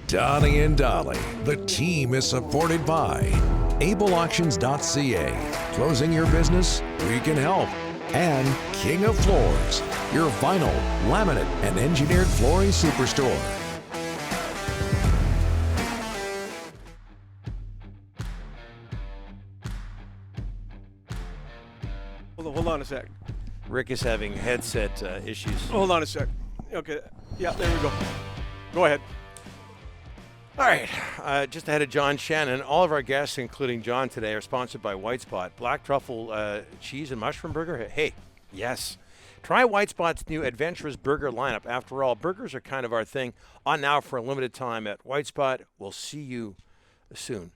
Donnie and Dolly. The team is supported by ableauctions.ca. Closing your business? We can help. And King of Floors, your vinyl, laminate, and engineered flooring superstore. Hold on a sec. Rick is having headset issues. Hold on a sec. Okay. Yeah, there we go. Go ahead. All right. Just ahead of John Shannon, all of our guests, including John today, are sponsored by White Spot. Black truffle cheese and mushroom burger. Hey, yes. Try White Spot's new adventurous burger lineup. After all, burgers are kind of our thing. On now for a limited time at White Spot. We'll see you soon.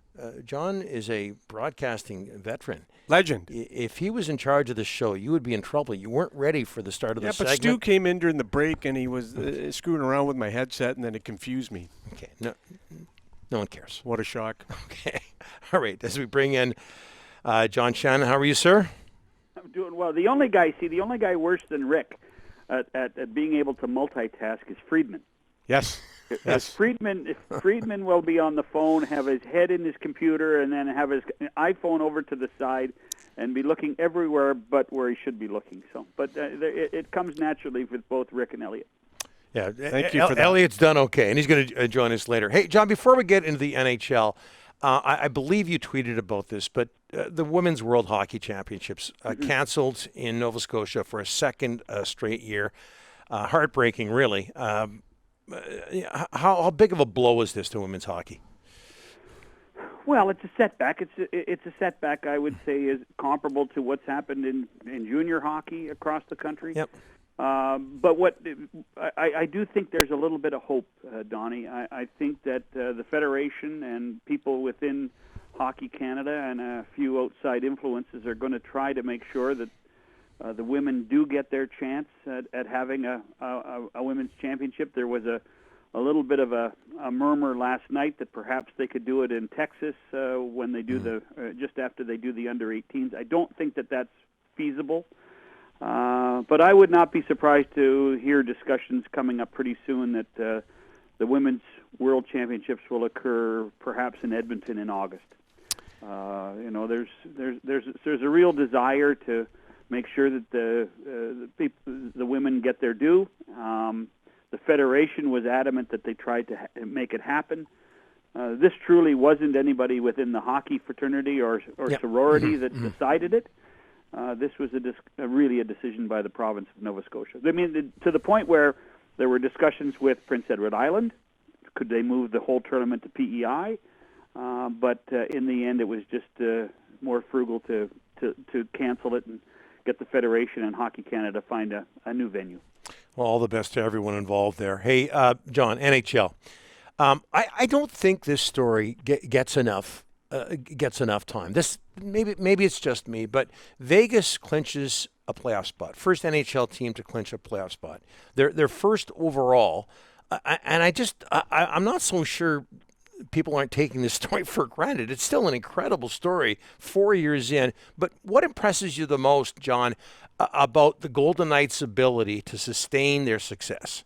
John is a broadcasting veteran. Legend. If he was in charge of the show, you would be in trouble. You weren't ready for the start of the segment. Yeah, but Stu came in during the break, and he was screwing around with my headset, and then it confused me. Okay. No one cares. What a shock. Okay. All right. As we bring in John Shannon, how are you, sir? I'm doing well. The only guy worse than Rick at being able to multitask is Friedman. Yes. Yes. Friedman will be on the phone, have his head in his computer, and then have his iPhone over to the side, and be looking everywhere but where he should be looking. So, but it comes naturally with both Rick and Elliot. Yeah, thank you for that. Elliot's done okay, and he's going to join us later. Hey, John, before we get into the NHL, I believe you tweeted about this, but the Women's World Hockey Championships canceled in Nova Scotia for a second straight year. Heartbreaking, really. How big of a blow is this to women's hockey? Well, it's a setback. It's a setback, I would say, is comparable to what's happened in junior hockey across the country. Yep. But what I do think there's a little bit of hope, Donnie. I think that the Federation and people within Hockey Canada and a few outside influences are going to try to make sure that the women do get their chance at having a women's championship. There was a little bit of a murmur last night that perhaps they could do it in Texas when they do just after they do the under-18s. I don't think that that's feasible. But I would not be surprised to hear discussions coming up pretty soon that the Women's World Championships will occur perhaps in Edmonton in August. There's a real desire to make sure that the women get their due. The Federation was adamant that they tried to make it happen. This truly wasn't anybody within the hockey fraternity or sorority that decided it. This was really a decision by the province of Nova Scotia. I mean, to the point where there were discussions with Prince Edward Island. Could they move the whole tournament to PEI? But in the end, it was just more frugal to cancel it and get the Federation and Hockey Canada find a new venue. Well, all the best to everyone involved there. Hey, John, NHL. I don't think this story gets enough time. This maybe it's just me, but Vegas clinches a playoff spot. First NHL team to clinch a playoff spot. They're first overall, and I'm not so sure people aren't taking this story for granted. It's still an incredible story 4 years in. But what impresses you the most, John, about the Golden Knights' ability to sustain their success?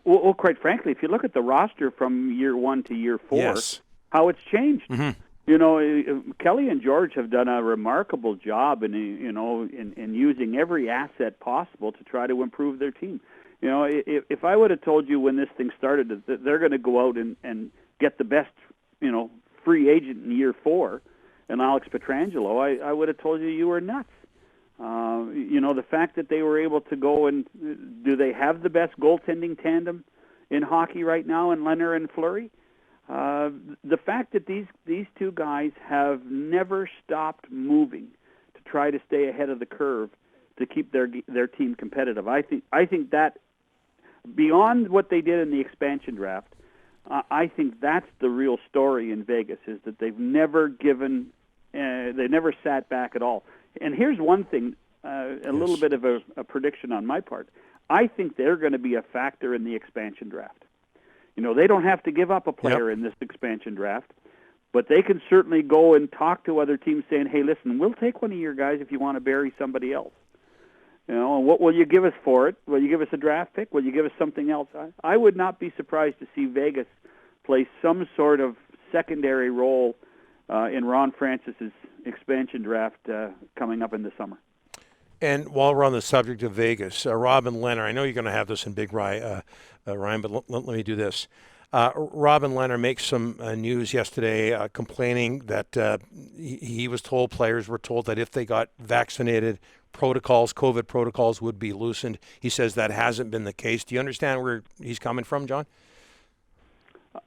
Well, quite frankly, if you look at the roster from year 1 to year 4, how it's changed. Mm-hmm. You know, Kelly and George have done a remarkable job in using every asset possible to try to improve their team. You know, if I would have told you when this thing started that they're going to go out and get the best, free agent in year 4, and Alex Pietrangelo, I would have told you were nuts. The fact that they were able to go and do they have the best goaltending tandem in hockey right now in Leonard and Fleury? The fact that these two guys have never stopped moving to try to stay ahead of the curve to keep their team competitive. I think that beyond what they did in the expansion draft, I think that's the real story in Vegas, is that they've never they never sat back at all. And here's one thing, little bit of a prediction on my part. I think they're going to be a factor in the expansion draft. They don't have to give up a player in this expansion draft, but they can certainly go and talk to other teams saying, hey, listen, we'll take one of your guys if you want to bury somebody else. And what will you give us for it? Will you give us a draft pick? Will you give us something else? I would not be surprised to see Vegas play some sort of secondary role in Ron Francis's expansion draft coming up in the summer. And while we're on the subject of Vegas, Robin Leonard, I know you're going to have this in Big Ryan, but let me do this. Robin Leonard makes some news yesterday complaining that he was told, players were told that if they got vaccinated, COVID protocols would be loosened. He says that hasn't been the case. Do you understand where he's coming from, John?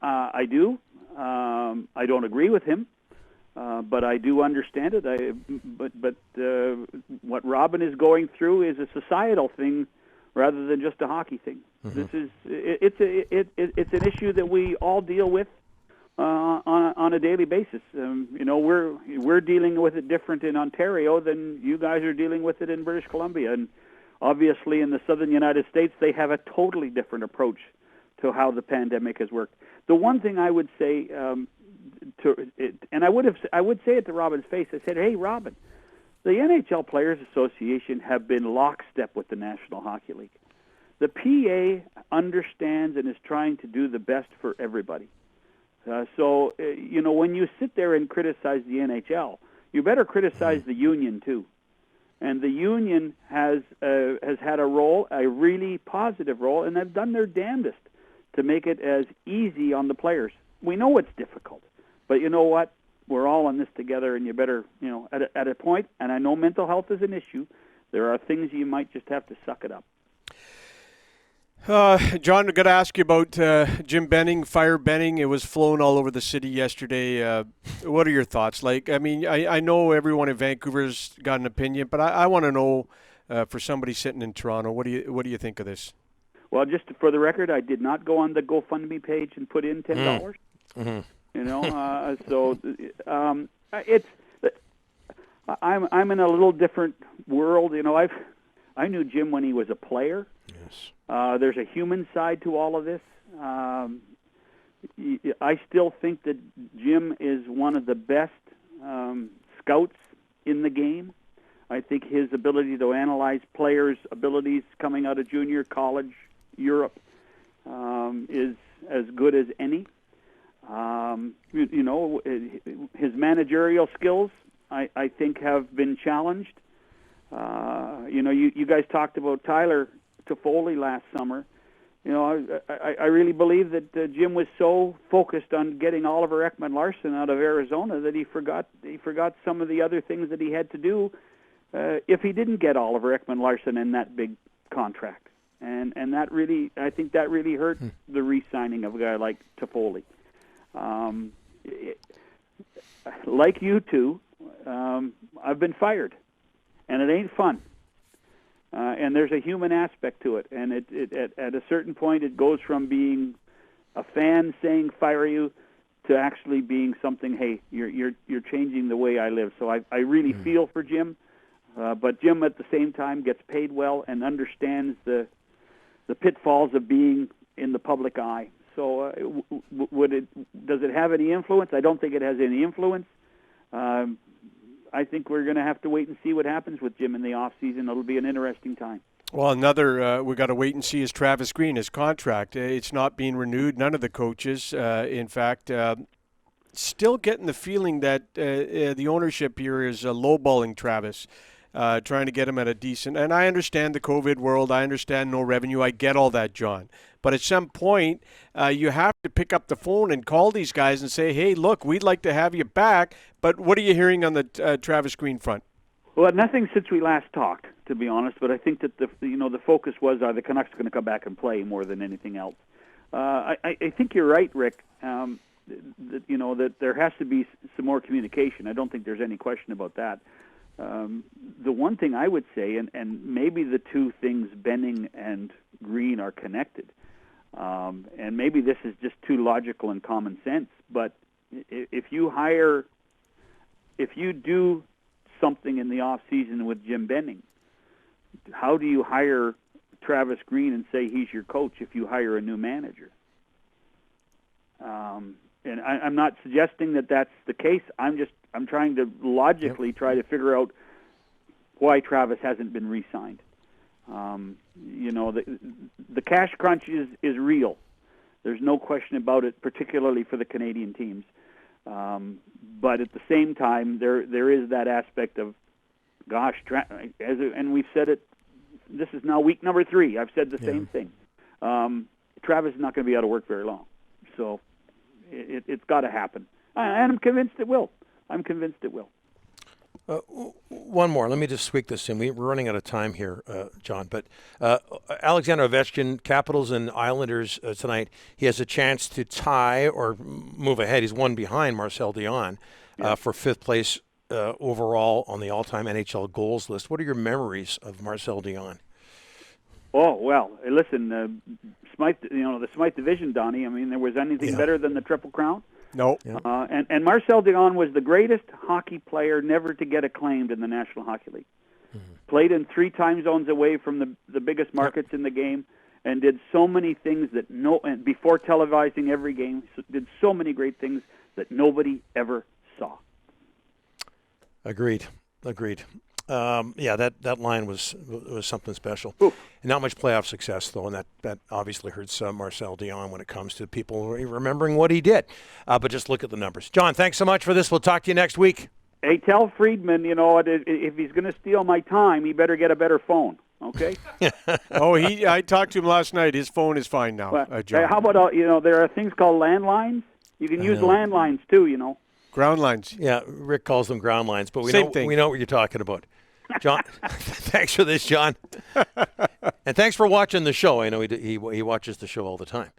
I do. I don't agree with him, but I do understand it. But what Robin is going through is a societal thing rather than just a hockey thing. Mm-hmm. It's an issue that we all deal with on a daily basis. We're dealing with it different in Ontario than you guys are dealing with it in British Columbia, and obviously in the southern United States they have a totally different approach to how the pandemic has worked. The one thing I would say I would say it to Robin's face. I said, "Hey, Robin, the NHL Players Association have been lockstep with the National Hockey League. The PA understands and is trying to do the best for everybody. So when you sit there and criticize the NHL, you better criticize the union too. And the union has had a role, a really positive role, and they've done their damnedest to make it as easy on the players. We know it's difficult, but you know what? We're all in this together, and you better, at a point, and I know mental health is an issue, there are things you might just have to suck it up." John, I've got to ask you about Jim Benning, Fire Benning. It was flown all over the city yesterday. What are your thoughts? I know everyone in Vancouver's got an opinion, but I want to know for somebody sitting in Toronto, what do you think of this? Well, just for the record, I did not go on the GoFundMe page and put in $10. Mm-hmm. It's I'm in a little different world. I knew Jim when he was a player. Yes. There's a human side to all of this. I still think that Jim is one of the best scouts in the game. I think his ability to analyze players' abilities coming out of junior college, Europe, is as good as any. His managerial skills, I think, have been challenged. You guys talked about Tyler Toffoli last summer. I really believe that Jim was so focused on getting Oliver Ekman-Larsson out of Arizona that he forgot some of the other things that he had to do if he didn't get Oliver Ekman-Larsson in that big contract. And that really, I think that really hurt the re-signing of a guy like Toffoli. Like you two, I've been fired, and it ain't fun. And there's a human aspect to it, and at a certain point, it goes from being a fan saying "fire you" to actually being something. Hey, you're changing the way I live. So I really feel for Jim, but Jim at the same time gets paid well and understands the pitfalls of being in the public eye. So does it have any influence? I don't think it has any influence. I think we're going to have to wait and see what happens with Jim in the off season. It'll be an interesting time. Well, another we got to wait and see is Travis Green, his contract. It's not being renewed. None of the coaches, in fact, still getting the feeling that the ownership here is lowballing Travis, trying to get him at a decent. And I understand the COVID world. I understand no revenue. I get all that, John. But at some point, you have to pick up the phone and call these guys and say, "Hey, look, we'd like to have you back." But what are you hearing on the Travis Green front? Well, nothing since we last talked, to be honest. But I think that the focus was, are the Canucks going to come back and play more than anything else? I think you're right, Rick. That there has to be some more communication. I don't think there's any question about that. The one thing I would say, and maybe the two things, Benning and Green, are connected, and maybe this is just too logical and common sense, but if you do something in the off season with Jim Benning, how do you hire Travis Green and say he's your coach if you hire a new manager? And I'm not suggesting that that's the case. I'm trying to logically try to figure out why Travis hasn't been re-signed. The cash crunch is real. There's no question about it, particularly for the Canadian teams. But at the same time, there is that aspect of, gosh, and we've said it. This is now week number 3. I've said the same thing. Travis is not going to be out of work very long, so it's got to happen, and I'm convinced it will. One more. Let me just squeak this in. We're running out of time here, John. But Alexander Ovechkin, Capitals and Islanders tonight. He has a chance to tie or move ahead. He's one behind Marcel Dionne for 5th place overall on the all-time NHL goals list. What are your memories of Marcel Dionne? Oh well, listen, Smythe. The Smythe division, Donnie. I mean, there was anything better than the Triple Crown? No. And Marcel Dionne was the greatest hockey player never to get acclaimed in the National Hockey League. Mm-hmm. Played in 3 time zones away from the biggest markets in the game, and did so many things and before televising every game, did so many great things that nobody ever saw. Agreed. That line was something special. Oof. And not much playoff success, though, and that obviously hurts Marcel Dionne when it comes to people remembering what he did. But just look at the numbers. John, thanks so much for this. We'll talk to you next week. Hey, tell Friedman, if he's going to steal my time, he better get a better phone, okay? I talked to him last night. His phone is fine now, John. How about, there are things called landlines? You can use landlines, too, Ground lines. Yeah, Rick calls them ground lines, but we Same know what you're talking about. John, thanks for this, John. And thanks for watching the show. I know he watches the show all the time.